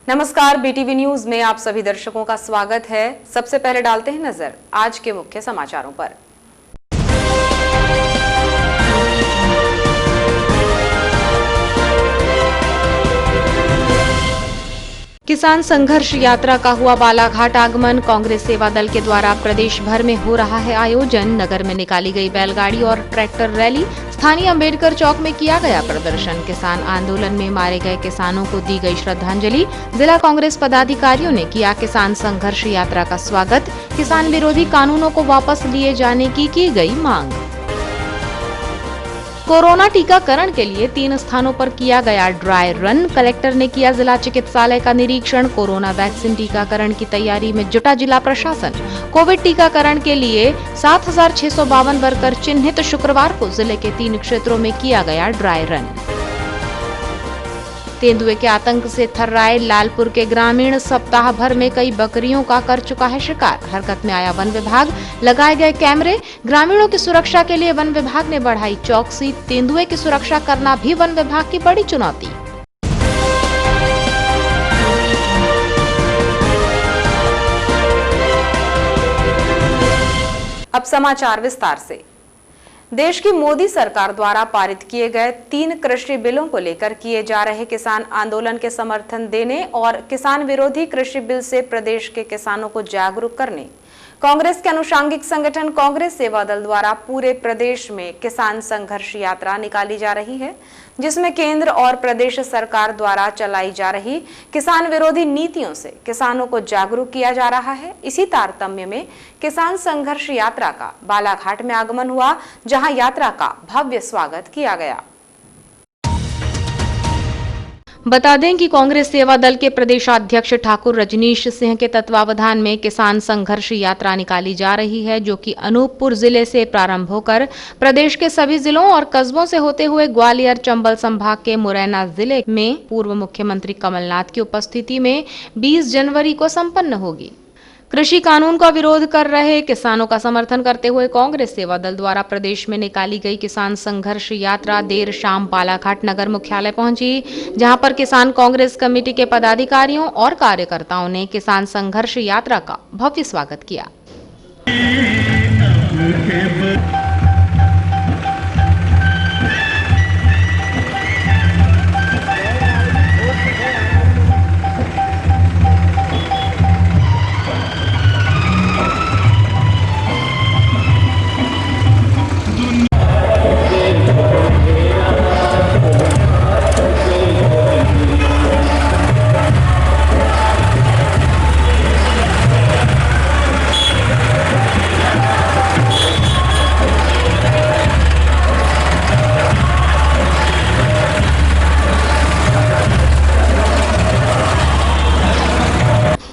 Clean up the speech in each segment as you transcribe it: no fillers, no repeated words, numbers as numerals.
नमस्कार, BTV news में आप सभी दर्शकों का स्वागत है। सबसे पहले डालते हैं नजर आज के मुख्य समाचारों पर। किसान संघर्ष यात्रा का हुआ बालाघाट आगमन। कांग्रेस सेवा दल के द्वारा प्रदेश भर में हो रहा है आयोजन। नगर में निकाली गई बैलगाड़ी और ट्रैक्टर रैली। स्थानीय अंबेडकर चौक में किया गया प्रदर्शन। किसान आंदोलन में मारे गए किसानों को दी गई श्रद्धांजलि। जिला कांग्रेस पदाधिकारियों ने किया किसान संघर्ष यात्रा का स्वागत। किसान विरोधी कानूनों को वापस लिए जाने की गई मांग। कोरोना टीकाकरण के लिए 3 स्थानों पर किया गया ड्राई रन। कलेक्टर ने किया जिला चिकित्सालय का निरीक्षण। कोरोना वैक्सीन टीकाकरण की तैयारी में जुटा जिला प्रशासन। कोविड टीकाकरण के लिए 7,652 वर्कर चिन्हित। शुक्रवार को जिले के 3 क्षेत्रों में किया गया ड्राई रन। तेंदुए के आतंक से थर्राए लालपुर के ग्रामीण। सप्ताह भर में कई बकरियों का कर चुका है शिकार। हरकत में आया वन विभाग। लगाए गए कैमरे। ग्रामीणों की सुरक्षा के लिए वन विभाग ने बढ़ाई चौकसी। तेंदुए की सुरक्षा करना भी वन विभाग की बड़ी चुनौती। अब समाचार विस्तार से। देश की मोदी सरकार द्वारा पारित किए गए 3 कृषि बिलों को लेकर किए जा रहे किसान आंदोलन के समर्थन देने और किसान विरोधी कृषि बिल से प्रदेश के किसानों को जागरूक करने कांग्रेस के अनुषांगिक संगठन कांग्रेस सेवा दल द्वारा पूरे प्रदेश में किसान संघर्ष यात्रा निकाली जा रही है, जिसमें केंद्र और प्रदेश सरकार द्वारा चलाई जा रही किसान विरोधी नीतियों से किसानों को जागरूक किया जा रहा है। इसी तारतम्य में किसान संघर्ष यात्रा का बालाघाट में आगमन हुआ, जहां यात्रा का भव्य स्वागत किया गया। बता दें कि कांग्रेस सेवा दल के प्रदेशाध्यक्ष ठाकुर रजनीश सिंह के तत्वावधान में किसान संघर्ष यात्रा निकाली जा रही है, जो कि अनूपपुर जिले से प्रारंभ होकर प्रदेश के सभी जिलों और कस्बों से होते हुए ग्वालियर चंबल संभाग के मुरैना जिले में पूर्व मुख्यमंत्री कमलनाथ की उपस्थिति में 20 जनवरी को संपन्न होगी। कृषि कानून का विरोध कर रहे किसानों का समर्थन करते हुए कांग्रेस सेवा दल द्वारा प्रदेश में निकाली गई किसान संघर्ष यात्रा देर शाम बालाघाट नगर मुख्यालय पहुंची, जहां पर किसान कांग्रेस कमेटी के पदाधिकारियों और कार्यकर्ताओं ने किसान संघर्ष यात्रा का भव्य स्वागत किया।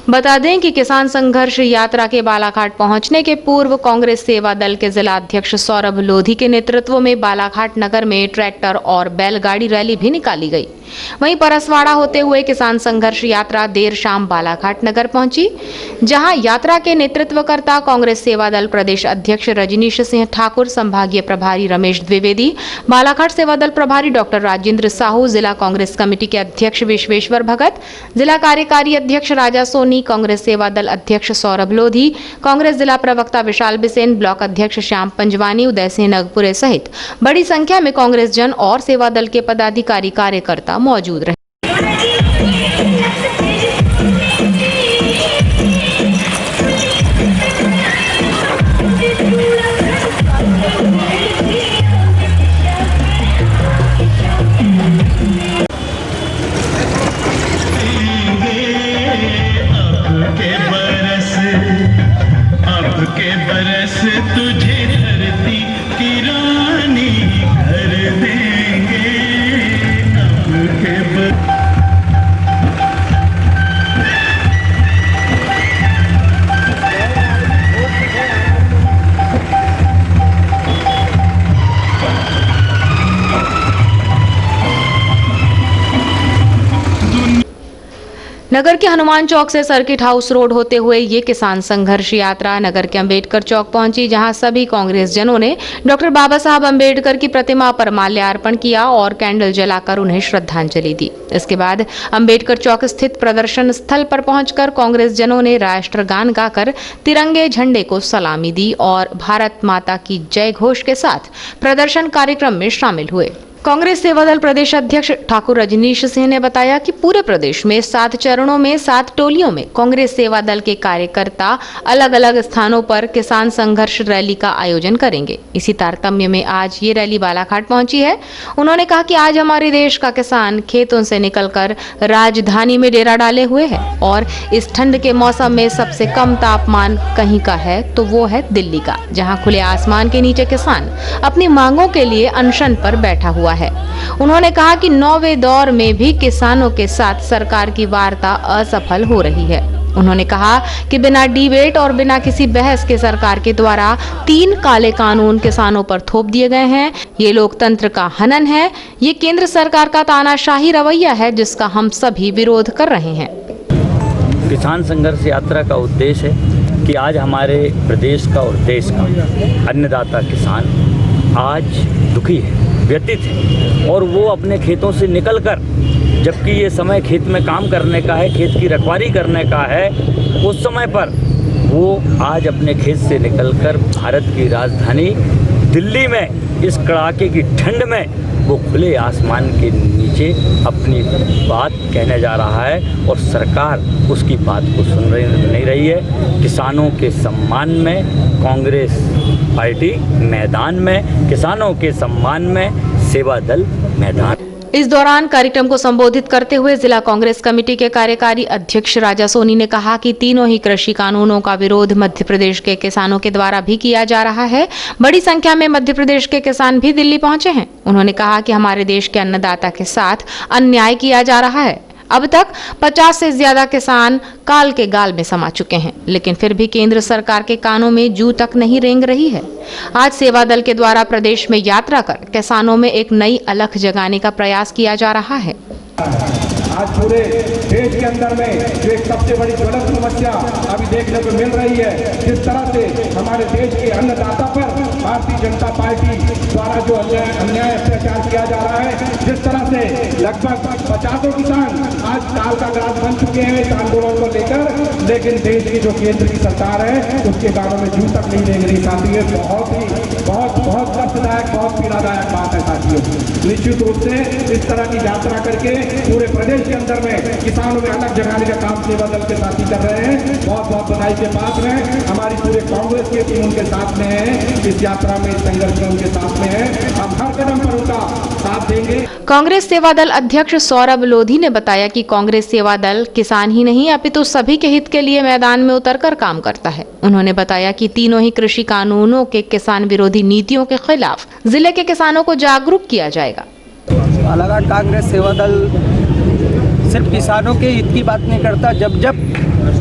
बता दें कि किसान संघर्ष यात्रा के बालाघाट पहुंचने के पूर्व कांग्रेस सेवा दल के जिला अध्यक्ष सौरभ लोधी के नेतृत्व में बालाघाट नगर में ट्रैक्टर और बैलगाड़ी रैली भी निकाली गई। वहीं परसवाड़ा होते हुए किसान संघर्ष यात्रा देर शाम बालाघाट नगर पहुंची, जहां यात्रा के नेतृत्वकर्ता कांग्रेस सेवा दल प्रदेश अध्यक्ष रजनीश सिंह ठाकुर, संभागीय प्रभारी रमेश द्विवेदी, बालाघाट सेवा दल प्रभारी डॉक्टर राजेंद्र साहू, जिला कांग्रेस कमेटी के अध्यक्ष विश्वेश्वर भगत, जिला कार्यकारी अध्यक्ष राजा सोनी, कांग्रेस सेवा दल अध्यक्ष सौरभ लोधी, कांग्रेस जिला प्रवक्ता विशाल बिसेन, ब्लॉक अध्यक्ष श्याम पंजवानी, उदय सिंह नगपुरे सहित बड़ी संख्या में कांग्रेस जन और सेवा दल के पदाधिकारी कार्यकर्ता मौजूद रहे। तुझे धरती की रानी कर देंगे अब के नगर के हनुमान चौक से सर्किट हाउस रोड होते हुए ये किसान संघर्ष यात्रा नगर के अंबेडकर चौक पहुंची, जहां सभी कांग्रेस जनों ने डॉक्टर बाबा साहब अंबेडकर की प्रतिमा पर माल्यार्पण किया और कैंडल जलाकर उन्हें श्रद्धांजलि दी। इसके बाद अंबेडकर चौक स्थित प्रदर्शन स्थल पर पहुंचकर कांग्रेस जनों ने राष्ट्रगान गाकर तिरंगे झंडे को सलामी दी और भारत माता की जय घोष के साथ प्रदर्शन कार्यक्रम में शामिल हुए। कांग्रेस सेवादल प्रदेश अध्यक्ष ठाकुर रजनीश सिंह ने बताया कि पूरे प्रदेश में 7 चरणों में 7 टोलियों में कांग्रेस सेवादल के कार्यकर्ता अलग अलग स्थानों पर किसान संघर्ष रैली का आयोजन करेंगे। इसी तारतम्य में आज ये रैली बालाघाट पहुंची है। उन्होंने कहा कि आज हमारे देश का किसान खेतों से निकलकर राजधानी में डेरा डाले हुए है और इस ठंड के मौसम में सबसे कम तापमान कहीं का है तो वो है दिल्ली का, जहाँ खुले आसमान के नीचे किसान अपनी मांगों के लिए अनशन पर बैठा हुआ है। उन्होंने कहा कि 9वें दौर में भी किसानों के साथ सरकार की वार्ता असफल हो रही है। उन्होंने कहा कि बिना डिबेट और बिना किसी बहस के सरकार के द्वारा 3 काले कानून किसानों पर थोप दिए गए हैं। ये लोकतंत्र का हनन है। ये केंद्र सरकार का तानाशाही रवैया है जिसका हम सभी विरोध कर रहे हैं। किसान संघर्ष यात्रा का उद्देश्य है कि आज हमारे प्रदेश का और देश का अन्नदाता किसान आज दुखी है, व्यतीत है और वो अपने खेतों से निकलकर, जबकि ये समय खेत में काम करने का है, खेत की रखवाली करने का है, उस समय पर वो आज अपने खेत से निकलकर भारत की राजधानी दिल्ली में इस कड़ाके की ठंड में वो खुले आसमान के नीचे अपनी बात कहने जा रहा है और सरकार उसकी बात को सुन नहीं रही है। किसानों के सम्मान में कांग्रेस पार्टी मैदान में, किसानों के सम्मान में सेवा दल मैदान। इस दौरान कार्यक्रम को संबोधित करते हुए जिला कांग्रेस कमेटी के कार्यकारी अध्यक्ष राजा सोनी ने कहा कि तीनों ही कृषि कानूनों का विरोध मध्य प्रदेश के किसानों के द्वारा भी किया जा रहा है। बड़ी संख्या में मध्य प्रदेश के किसान भी दिल्ली पहुंचे हैं। उन्होंने कहा कि हमारे देश के अन्नदाता के साथ अन्याय किया जा रहा है। अब तक 50 से ज्यादा किसान काल के गाल में समा चुके हैं, लेकिन फिर भी केंद्र सरकार के कानों में जू तक नहीं रेंग रही है। आज सेवा दल के द्वारा प्रदेश में यात्रा कर किसानों में एक नई अलख जगाने का प्रयास किया जा रहा है। आज पूरे देश के अंदर में जो एक सबसे बड़ी ज्वलंत समस्या अभी देखने को मिल रही है, जिस तरह से हमारे देश के अन्नदाता पर भारतीय जनता पार्टी द्वारा जो अन्याय अत्याचार किया जा रहा है, जिस तरह से लगभग 50 किसान आज काल का ग्रास बन चुके हैं इस आंदोलन को लेकर, लेकिन देश की जो केंद्र की सरकार है उसके गानों में जू तक नहीं देख रही। साथियों, बहुत कष्टदायक, बहुत पीड़ादायक बात है साथियों। निश्चित रूप से इस तरह की यात्रा करके पूरे प्रदेश के अंदर में किसानों में अलग जगाने का काम सेवा दल के साथी कर रहे हैं। बहुत बधाई के पात्र हैं। हमारी पूरे कांग्रेस की टीम उनके साथ में है, इस यात्रा में, इस संघर्ष में उनके साथ में है। हम हर कदम पर उनका साथ देंगे। कांग्रेस सेवा दल अध्यक्ष सौरभ लोधी ने बताया कि कांग्रेस सेवा दल किसान ही नहीं अपितु सभी के हित के लिए मैदान में उतरकर काम करता है। उन्होंने बताया कि तीनों ही कृषि कानूनों के किसान विरोधी नीतियों के खिलाफ जिले के किसानों को जागरूक किया जाएगा। बालाघाट कांग्रेस सेवा दल सिर्फ किसानों के हित की बात नहीं करता। जब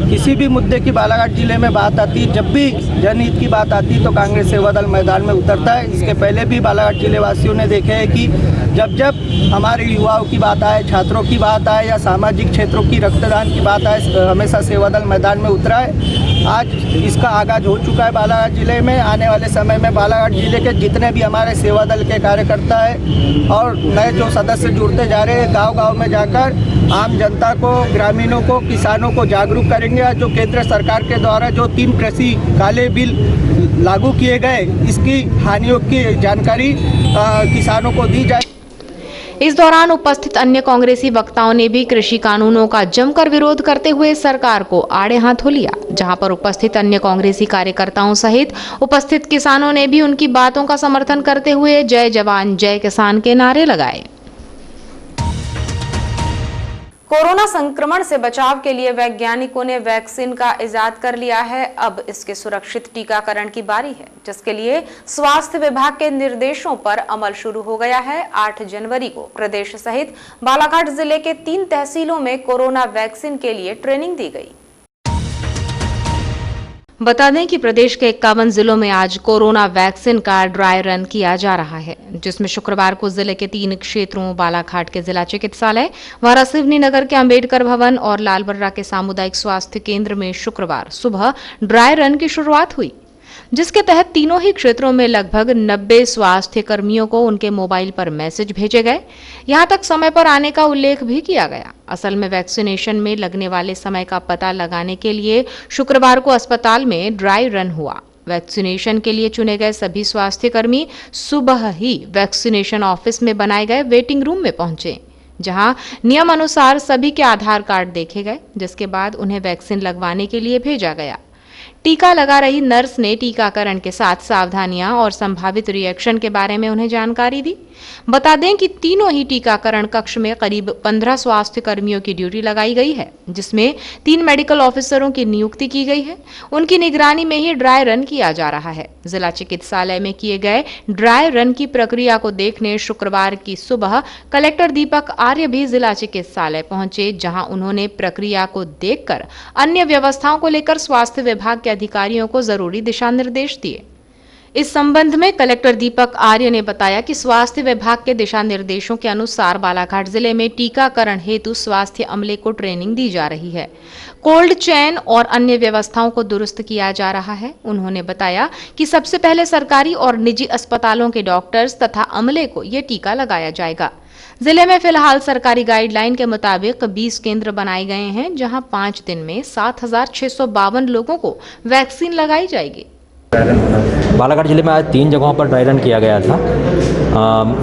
किसी भी मुद्दे की बालाघाट जिले में बात आती, जब भी जनहित की बात आती तो कांग्रेस सेवा दल मैदान में उतरता है। इसके पहले भी बालाघाट जिले वासियों ने देखे है कि जब हमारे युवाओं की बात आए, छात्रों की बात आए या सामाजिक क्षेत्रों की रक्तदान की बात आए, हमेशा सेवा दल मैदान में उतरा है। आज इसका आगाज हो चुका है बालाघाट जिले में। आने वाले समय में बालाघाट जिले के जितने भी हमारे सेवा दल के कार्यकर्ता है और नए जो सदस्य जुड़ते जा रहे हैं, गांव-गांव में जाकर आम जनता को, ग्रामीणों को, किसानों को जागरूक करेंगे। जो केंद्र सरकार के द्वारा जो 3 कृषि काले बिल लागू किए गए, इसकी हानियों की जानकारी किसानों को दी जाए। इस दौरान उपस्थित अन्य कांग्रेसी वक्ताओं ने भी कृषि कानूनों का जमकर विरोध करते हुए सरकार को आड़े हाथों लिया, जहां पर उपस्थित अन्य कांग्रेसी कार्यकर्ताओं सहित उपस्थित किसानों ने भी उनकी बातों का समर्थन करते हुए जय जवान जय किसान के नारे लगाए। कोरोना संक्रमण से बचाव के लिए वैज्ञानिकों ने वैक्सीन का इजाद कर लिया है। अब इसके सुरक्षित टीकाकरण की बारी है, जिसके लिए स्वास्थ्य विभाग के निर्देशों पर अमल शुरू हो गया है। 8 जनवरी को प्रदेश सहित बालाघाट जिले के 3 तहसीलों में कोरोना वैक्सीन के लिए ट्रेनिंग दी गई। बता दें कि प्रदेश के 51 जिलों में आज कोरोना वैक्सीन का ड्राई रन किया जा रहा है, जिसमें शुक्रवार को जिले के 3 क्षेत्रों बालाघाट के जिला चिकित्सालय, वारासिवनी नगर के अंबेडकर भवन और लालबर्रा के सामुदायिक स्वास्थ्य केंद्र में शुक्रवार सुबह ड्राई रन की शुरुआत हुई, जिसके तहत तीनों ही क्षेत्रों में लगभग 90 स्वास्थ्य कर्मियों को उनके मोबाइल पर मैसेज भेजे गए। यहां तक समय पर आने का उल्लेख भी किया गया। असल में वैक्सीनेशन में लगने वाले समय का पता लगाने के लिए शुक्रवार को अस्पताल में ड्राई रन हुआ। वैक्सीनेशन के लिए चुने गए सभी स्वास्थ्य कर्मी सुबह ही वैक्सीनेशन ऑफिस में बनाए गए वेटिंग रूम में पहुंचे, जहां नियम अनुसार सभी के आधार कार्ड देखे गए, जिसके बाद उन्हें वैक्सीन लगवाने के लिए भेजा गया। टीका लगा रही नर्स ने टीकाकरण के साथ सावधानियां और संभावित रिएक्शन के बारे में उन्हें जानकारी दी। बता दें कि तीनों ही टीकाकरण कक्ष में करीब 15 स्वास्थ्य कर्मियों की ड्यूटी लगाई गई है, जिसमें 3 मेडिकल ऑफिसरों की नियुक्ति की गई है। उनकी निगरानी में ही ड्राई रन किया जा रहा है। जिला चिकित्सालय में किए गए ड्राई रन की प्रक्रिया को देखने शुक्रवार की सुबह कलेक्टर दीपक आर्य भी जिला चिकित्सालय पहुंचे, जहां उन्होंने प्रक्रिया को देखकर अन्य व्यवस्थाओं को लेकर स्वास्थ्य विभाग के अधिकारियों को जरूरी दिशा निर्देश दिए। इस संबंध में कलेक्टर दीपक आर्य ने बताया कि स्वास्थ्य विभाग के दिशा निर्देशों के अनुसार बालाघाट जिले में टीकाकरण हेतु स्वास्थ्य अमले को ट्रेनिंग दी जा रही है। कोल्ड चेन और अन्य व्यवस्थाओं को दुरुस्त किया जा रहा है। उन्होंने बताया कि सबसे पहले सरकारी और निजी अस्पतालों के डॉक्टर्स तथा अमले को ये टीका लगाया जाएगा। जिले में फिलहाल सरकारी गाइडलाइन के मुताबिक 20 केंद्र बनाए गए हैं, जहां 5 दिन में 7,652 लोगों को वैक्सीन लगाई जाएगी। बालाघाट जिले में आज 3 जगहों पर ड्राई रन किया गया था।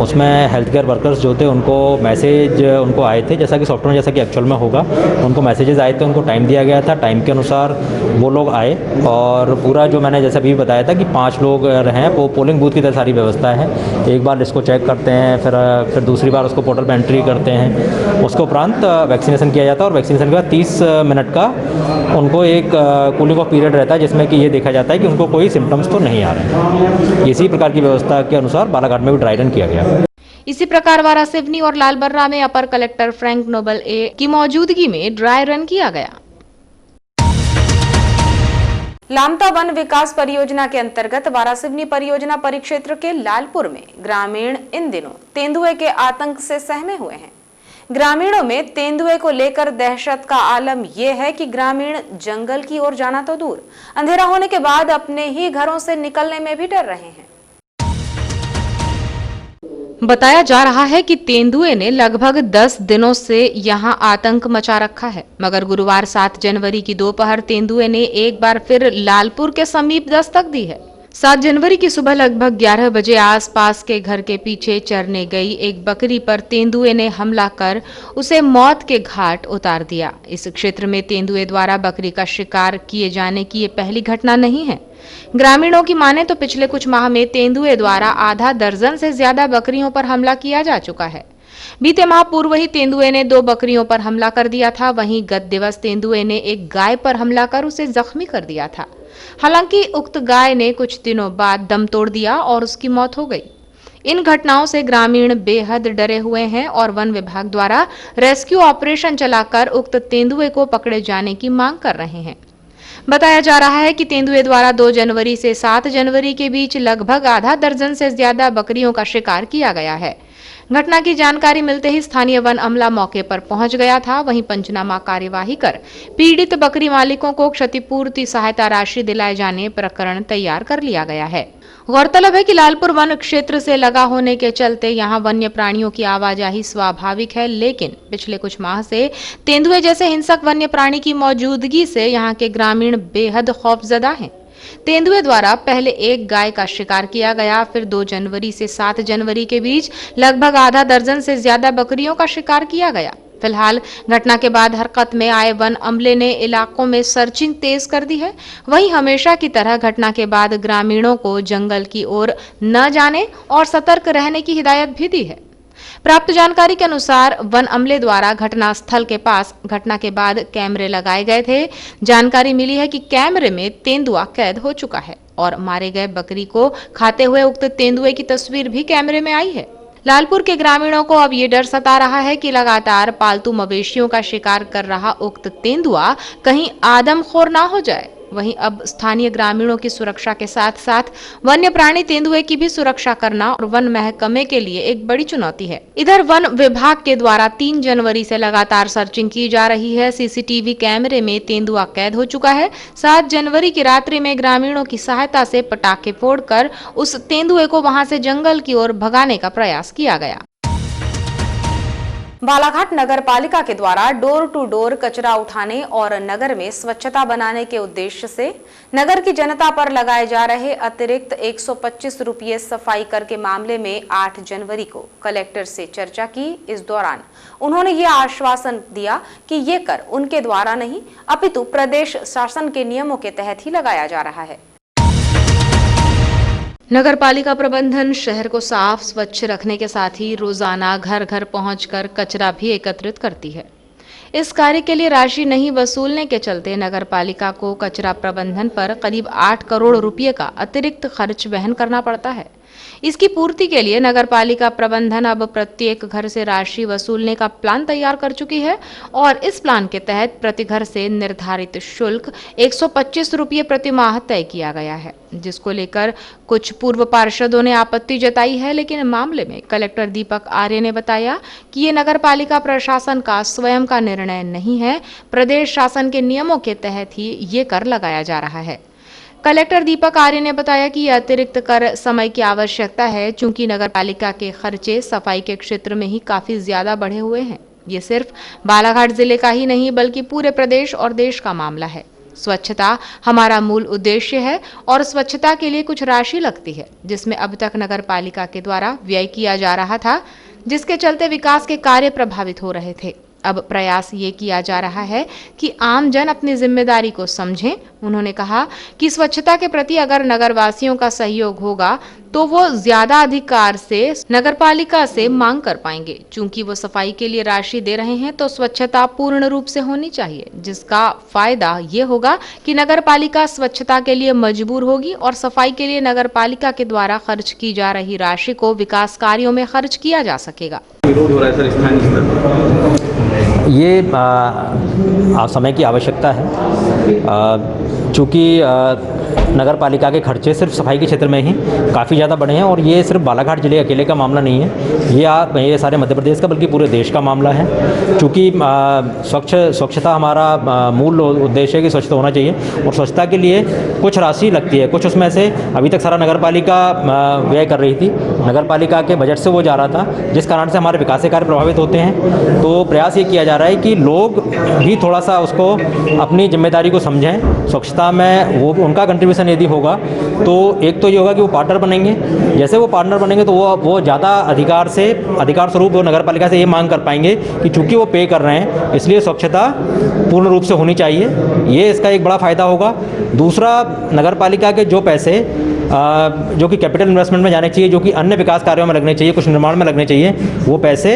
उसमें हेल्थ केयर वर्कर्स जो थे उनको मैसेज उनको आए थे, जैसा कि सॉफ्टवेयर जैसा कि एक्चुअल में होगा, उनको मैसेजेस आए थे, उनको टाइम दिया गया था। टाइम के अनुसार वो लोग आए और पूरा जो मैंने जैसा भी बताया था कि 5 लोग हैं, वो पोलिंग बूथ की तरह सारी व्यवस्था है। एक बार लिस्ट को चेक करते हैं, फिर दूसरी बार उसको पोर्टल पर एंट्री करते हैं। उसके उपरांत वैक्सीनेशन किया जाता है और वैक्सीनेशन के बाद 30 मिनट का उनको एक कूलिंग ऑफ पीरियड रहता है, जिसमें कि ये देखा जाता है कि उनको कोई सिम्टम्स तो नहीं आ रहे हैं। इसी प्रकार की व्यवस्था के अनुसार बालाघाट में भी ड्राई रन किया गया। इसी प्रकार वारासिवनी और लालबर्रा में अपर कलेक्टर फ्रैंक नोबल ए की मौजूदगी में ड्राई रन किया गया। लामता वन विकास परियोजना के अंतर्गत वारासिवनी परियोजना परिक्षेत्र के लालपुर में ग्रामीण इन दिनों तेंदुए के आतंक से सहमे हुए हैं। ग्रामीणों में तेंदुए को लेकर दहशत का आलम यह है कि ग्रामीण जंगल की ओर जाना तो दूर, अंधेरा होने के बाद अपने ही घरों से निकलने में भी डर रहे हैं। बताया जा रहा है कि तेंदुए ने लगभग 10 दिनों से यहां आतंक मचा रखा है, मगर गुरुवार 7 जनवरी की दोपहर तेंदुए ने एक बार फिर लालपुर के समीप दस्तक दी है। 7 जनवरी की सुबह लगभग 11 बजे आसपास के घर के पीछे चरने गई एक बकरी पर तेंदुए ने हमला कर उसे मौत के घाट उतार दिया। इस क्षेत्र में तेंदुए द्वारा बकरी का शिकार किए जाने की ये पहली घटना नहीं है। ग्रामीणों की माने तो पिछले कुछ माह में तेंदुए द्वारा आधा दर्जन से ज्यादा बकरियों पर हमला किया जा चुका है। बीते माह पूर्व ही तेंदुए ने 2 बकरियों पर हमला कर दिया था। वहीं गत दिवस तेंदुए ने एक गाय पर हमला कर उसे जख्मी कर दिया था। हालांकि उक्त गाय ने कुछ दिनों बाद दम तोड़ दिया और उसकी मौत हो गई। इन घटनाओं से ग्रामीण बेहद डरे हुए हैं और वन विभाग द्वारा रेस्क्यू ऑपरेशन चलाकर उक्त तेंदुए को पकड़े जाने की मांग कर रहे हैं। बताया जा रहा है कि तेंदुए द्वारा 2 जनवरी से 7 जनवरी के बीच लगभग आधा दर्जन से ज्यादा बकरियों का शिकार किया गया है। घटना की जानकारी मिलते ही स्थानीय वन अमला मौके पर पहुंच गया था। वहीं पंचनामा कार्यवाही कर पीड़ित बकरी मालिकों को क्षतिपूर्ति सहायता राशि दिलाए जाने प्रकरण तैयार कर लिया गया है। गौरतलब है कि लालपुर वन क्षेत्र से लगा होने के चलते यहां वन्य प्राणियों की आवाजाही स्वाभाविक है, लेकिन पिछले कुछ माह से तेंदुए जैसे हिंसक वन्य प्राणी की मौजूदगी से यहां के ग्रामीण बेहद खौफजदा हैं। तेंदुए द्वारा पहले एक गाय का शिकार किया गया, फिर 2 जनवरी से 7 जनवरी के बीच लगभग आधा दर्जन से ज्यादा बकरियों का शिकार किया गया। फिलहाल घटना के बाद हरकत में आए वन अमले ने इलाकों में सर्चिंग तेज कर दी है। वहीं हमेशा की तरह घटना के बाद ग्रामीणों को जंगल की ओर न जाने और सतर्क रहने की हिदायत भी दी है। प्राप्त जानकारी के अनुसार वन अमले द्वारा घटना स्थल के पास घटना के बाद कैमरे लगाए गए थे। जानकारी मिली है कि कैमरे में तेंदुआ कैद हो चुका है और मारे गए बकरी को खाते हुए उक्त तेंदुए की तस्वीर भी कैमरे में आई है। लालपुर के ग्रामीणों को अब ये डर सता रहा है कि लगातार पालतू मवेशियों का शिकार कर रहा उक्त तेंदुआ कहीं आदमखोर ना हो जाए। वहीं अब स्थानीय ग्रामीणों की सुरक्षा के साथ साथ वन्य प्राणी तेंदुए की भी सुरक्षा करना और वन महकमे के लिए एक बड़ी चुनौती है। इधर वन विभाग के द्वारा 3 जनवरी से लगातार सर्चिंग की जा रही है। सीसीटीवी कैमरे में तेंदुआ कैद हो चुका है। 7 जनवरी की रात्रि में ग्रामीणों की सहायता से पटाखे फोड़कर उस तेंदुए को वहां से जंगल की ओर भगाने का प्रयास किया गया। बालाघाट नगर पालिका के द्वारा डोर टू डोर कचरा उठाने और नगर में स्वच्छता बनाने के उद्देश्य से नगर की जनता पर लगाए जा रहे अतिरिक्त 125 रुपये सफाई कर के मामले में 8 जनवरी को कलेक्टर से चर्चा की। इस दौरान उन्होंने ये आश्वासन दिया कि ये कर उनके द्वारा नहीं अपितु प्रदेश शासन के नियमों के तहत ही लगाया जा रहा है। नगर पालिका प्रबंधन शहर को साफ स्वच्छ रखने के साथ ही रोजाना घर घर पहुंचकर कचरा भी एकत्रित करती है। इस कार्य के लिए राशि नहीं वसूलने के चलते नगर पालिका को कचरा प्रबंधन पर करीब 8 करोड़ रुपए का अतिरिक्त खर्च वहन करना पड़ता है। इसकी पूर्ति के लिए नगर पालिका प्रबंधन अब प्रत्येक घर से राशि वसूलने का प्लान तैयार कर चुकी है और इस प्लान के तहत प्रति घर से निर्धारित शुल्क 125 रुपये प्रति माह तय किया गया है, जिसको लेकर कुछ पूर्व पार्षदों ने आपत्ति जताई है। लेकिन मामले में कलेक्टर दीपक आर्य ने बताया कि ये नगर पालिका प्रशासन का स्वयं का निर्णय नहीं है, प्रदेश शासन के नियमों के तहत ही ये कर लगाया जा रहा है। कलेक्टर दीपक आर्य ने बताया कि यह अतिरिक्त कर समय की आवश्यकता है, चूंकि नगर पालिका के खर्चे सफाई के क्षेत्र में ही काफी ज्यादा बढ़े हुए हैं। ये सिर्फ बालाघाट जिले का ही नहीं बल्कि पूरे प्रदेश और देश का मामला है। स्वच्छता हमारा मूल उद्देश्य है और स्वच्छता के लिए कुछ राशि लगती है, जिसमें अब तक नगर पालिका के द्वारा व्यय किया जा रहा था, जिसके चलते विकास के कार्य प्रभावित हो रहे थे। अब प्रयास ये किया जा रहा है कि आम जन अपनी जिम्मेदारी को समझें। उन्होंने कहा कि स्वच्छता के प्रति अगर नगरवासियों का सहयोग होगा तो वो ज्यादा अधिकार से नगरपालिका से मांग कर पाएंगे। चूंकि वो सफाई के लिए राशि दे रहे हैं तो स्वच्छता पूर्ण रूप से होनी चाहिए, जिसका फायदा ये होगा कि नगरपालिका स्वच्छता के लिए मजबूर होगी और सफाई के लिए नगरपालिका के द्वारा खर्च की जा रही राशि को विकास कार्यों में खर्च किया जा सकेगा। विरोध हो रहा है सर स्थानीय स्तर पर? ये समय की आवश्यकता है, चूँकि नगर पालिका के खर्चे सिर्फ सफाई के क्षेत्र में ही काफ़ी ज़्यादा बढ़े हैं और ये सिर्फ बालाघाट जिले अकेले का मामला नहीं है, ये सारे मध्य प्रदेश का बल्कि पूरे देश का मामला है। चूँकि स्वच्छता हमारा मूल उद्देश्य है कि स्वच्छता होना चाहिए और स्वच्छता के लिए कुछ राशि लगती है, कुछ उसमें से अभी तक सारा नगर पालिका व्यय कर रही थी, नगर पालिका के बजट से वो जा रहा था, जिस कारण से हमारे विकास कार्य प्रभावित होते हैं। तो प्रयास ये किया जा रहा है कि लोग भी थोड़ा सा उसको अपनी जिम्मेदारी को समझें। स्वच्छता में वो उनका कंट्रीब्यूशन यदि होगा तो एक तो ये होगा कि वो पार्टनर बनेंगे, जैसे वो पार्टनर बनेंगे तो वो ज़्यादा अधिकार स्वरूप वो नगर पालिका से ये मांग कर पाएंगे कि चूँकि वो पे कर रहे हैं इसलिए स्वच्छता पूर्ण रूप से होनी चाहिए। ये इसका एक बड़ा फ़ायदा होगा। दूसरा, नगर पालिका के जो पैसे जो कि कैपिटल इन्वेस्टमेंट में जाने चाहिए, जो कि अन्य विकास कार्यों में लगने चाहिए, कुछ निर्माण में लगने चाहिए, वो पैसे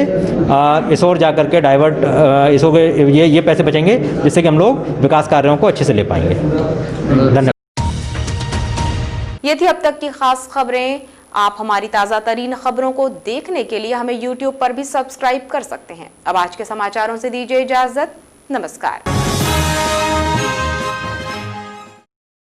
इस ओर जा करके डाइवर्ट ये पैसे बचेंगे, जिससे कि हम लोग विकास कार्यों को अच्छे से ले पाएंगे। धन्यवाद। ये थी अब तक की खास खबरें। आप हमारी ताज़ा तरीन खबरों को देखने के लिए हमें YouTube पर भी सब्सक्राइब कर सकते हैं। अब आज के समाचारों से दीजिए इजाजत। नमस्कार।